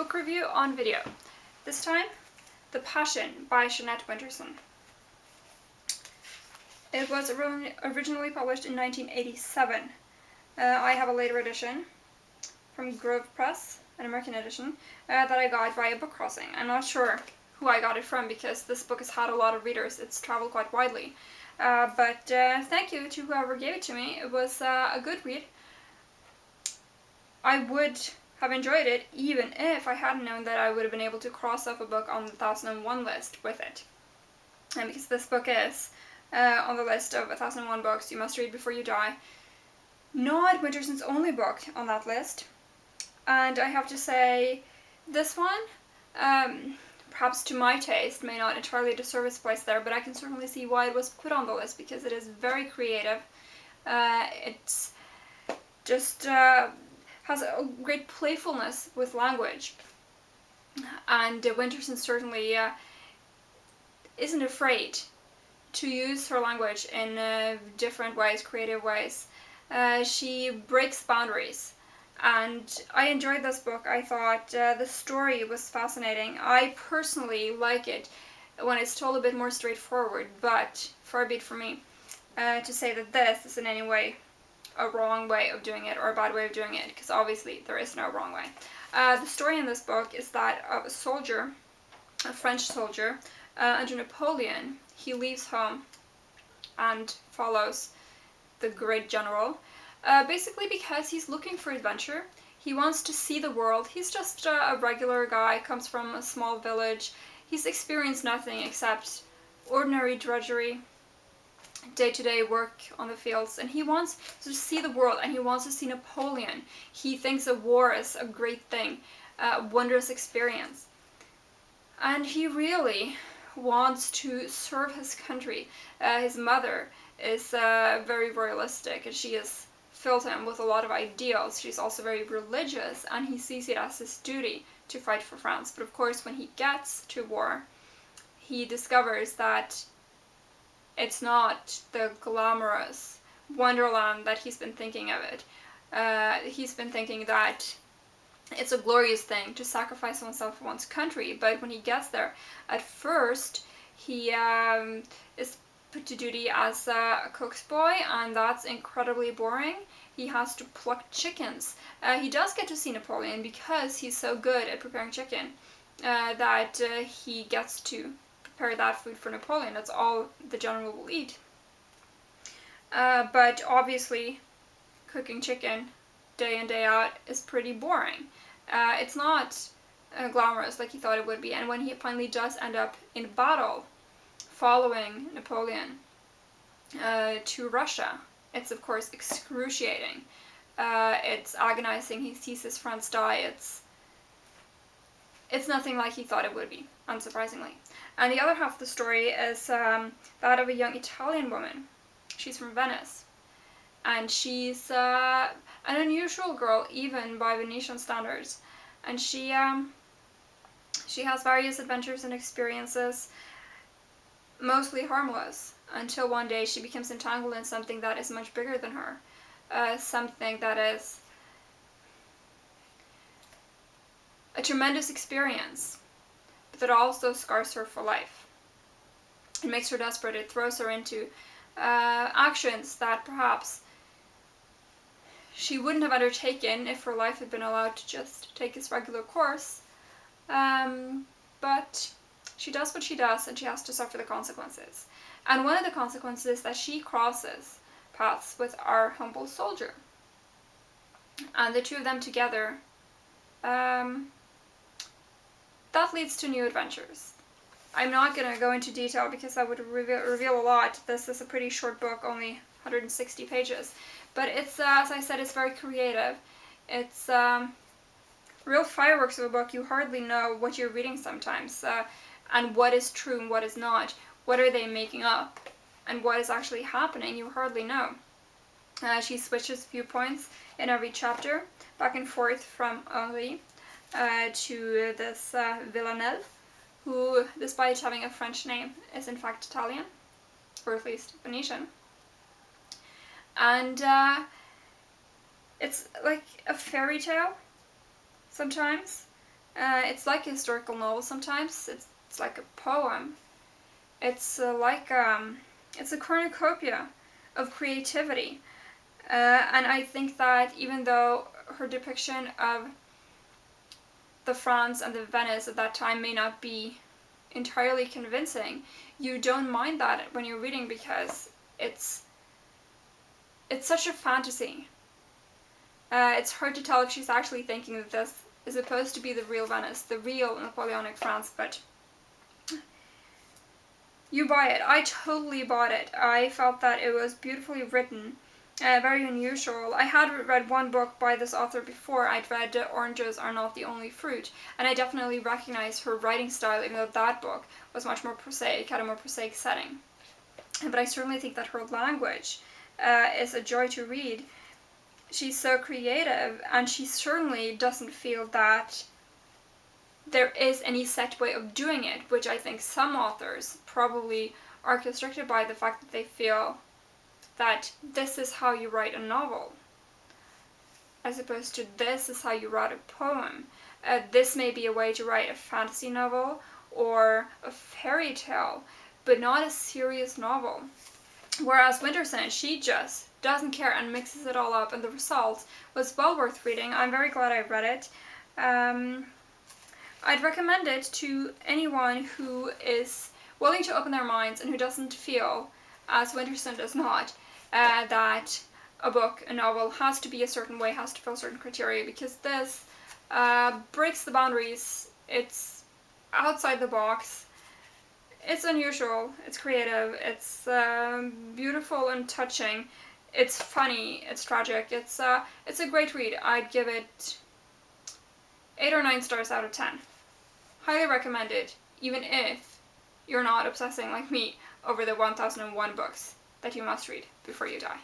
book review on video. This time, The Passion by Jeanette Winterson. It was originally published in 1987. I have a later edition from Grove Press, an American edition, that I got via book crossing. I'm not sure who I got it from because this book has had a lot of readers. It's traveled quite widely. But thank you to whoever gave it to me. It was a good read. I would have enjoyed it even if I hadn't known that I would have been able to cross off a book on the 1001 list with it. And because this book is on the list of 1001 books you must read before you die. Not Winterson's only book on that list. And I have to say, this one, perhaps to my taste, may not entirely deserve its place there, but I can certainly see why it was put on the list because it is very creative. It's just has a great playfulness with language, and Winterson certainly isn't afraid to use her language in different ways, creative ways. She breaks boundaries, and I enjoyed this book. I thought the story was fascinating. I personally like it when it's told a bit more straightforward, but far be it from me to say that this is in any way a wrong way of doing it or a bad way of doing it, because obviously there is no wrong way. The story in this book is that of a soldier, a French soldier, under Napoleon. He leaves home and follows the great general, basically because he's looking for adventure. He wants to see the world. He's just a regular guy, comes from a small village. He's experienced nothing except ordinary drudgery, day-to-day work on the fields, and he wants to see the world, and he wants to see Napoleon. He thinks a war is a great thing, a wondrous experience, and he really wants to serve his country. His mother is very royalistic, and she has filled him with a lot of ideals. She's also very religious, and he sees it as his duty to fight for France. But of course, when he gets to war, he discovers that it's not the glamorous wonderland that he's been thinking of it. He's been thinking that it's a glorious thing to sacrifice oneself for one's country, but when he gets there, at first he is put to duty as a cook's boy, and that's incredibly boring. He has to pluck chickens. He does get to see Napoleon because he's so good at preparing chicken that he gets to prepare that food for Napoleon. That's all the general will eat. But obviously, cooking chicken day in, day out is pretty boring. It's not glamorous like he thought it would be. And when he finally does end up in battle, following Napoleon to Russia, it's of course excruciating. It's agonizing. He sees his friends die. It's nothing like he thought it would be, unsurprisingly. And the other half of the story is that of a young Italian woman. She's from Venice, and she's an unusual girl, even by Venetian standards. And she has various adventures and experiences, mostly harmless, until one day she becomes entangled in something that is much bigger than her, something that is a tremendous experience, but that also scars her for life. It makes her desperate. It throws her into actions that perhaps she wouldn't have undertaken if her life had been allowed to just take its regular course. But she does what she does, and she has to suffer the consequences. And one of the consequences is that she crosses paths with our humble soldier. And the two of them together, that leads to new adventures. I'm not going to go into detail because that would reveal a lot. This is a pretty short book, only 160 pages. But it's, as I said, it's very creative. It's real fireworks of a book. You hardly know what you're reading sometimes, and what is true and what is not. What are they making up? And what is actually happening? You hardly know. She switches viewpoints in every chapter, back and forth from Henri to this Villanelle, who, despite having a French name, is in fact Italian, or at least Venetian. And it's like a fairy tale sometimes. It's like a historical novel sometimes. It's like a poem. It's it's a cornucopia of creativity. And I think that even though her depiction of the France and the Venice at that time may not be entirely convincing, you don't mind that when you're reading because it's it's such a fantasy. It's hard to tell if she's actually thinking that this is supposed to be the real Venice, the real Napoleonic France, but you buy it. I totally bought it. I felt that it was beautifully written, very unusual. I had read one book by this author before. I'd read Oranges Are Not the Only Fruit, and I definitely recognized her writing style, even though that book was much more prosaic, had a more prosaic setting. But I certainly think that her language is a joy to read. She's so creative, and she certainly doesn't feel that there is any set way of doing it, which I think some authors probably are constricted by the fact that they feel that this is how you write a novel, as opposed to this is how you write a poem. This may be a way to write a fantasy novel or a fairy tale, but not a serious novel. Whereas Winterson, she just doesn't care and mixes it all up, and the result was well worth reading. I'm very glad I read it. I'd recommend it to anyone who is willing to open their minds and who doesn't feel, as Winterson does not, that a book, a novel, has to be a certain way, has to fill certain criteria, because this breaks the boundaries. It's outside the box. It's unusual, it's creative, it's beautiful and touching, it's funny, it's tragic, it's a great read. I'd give it 8 or 9 stars out of 10. Highly recommended, even if you're not obsessing like me over the 1001 books that you must read before you die.